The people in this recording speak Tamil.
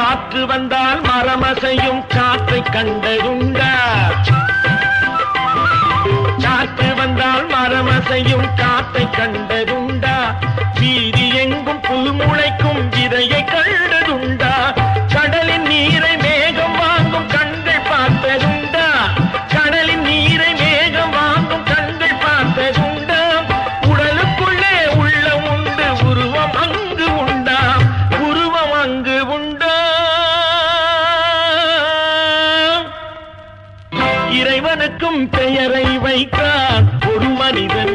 காற்று வந்தால் மரமசையும் காற்றை கண்டதுண்டா? காற்று வந்தால் மரமசையும் காற்றை கண்டதுண்டா? வீதி எங்கும் புல் முளைக்கும் விதையை கண்டதுண்டா? கடலின் நீரை மேகம் வாங்கும் கண்கள் பார்த்ததுண்டா? கடலின் நீரை மேகம் வாங்கும் கண்கள் பார்த்ததுண்டா? உடலுக்குள்ளே உள்ள உண்டு உருவம் அங்கு உண்டா? உருவம் அங்கு உண்டா? இறைவனுக்கும் பெயரை வைத்தான் ஒரு மனிதன்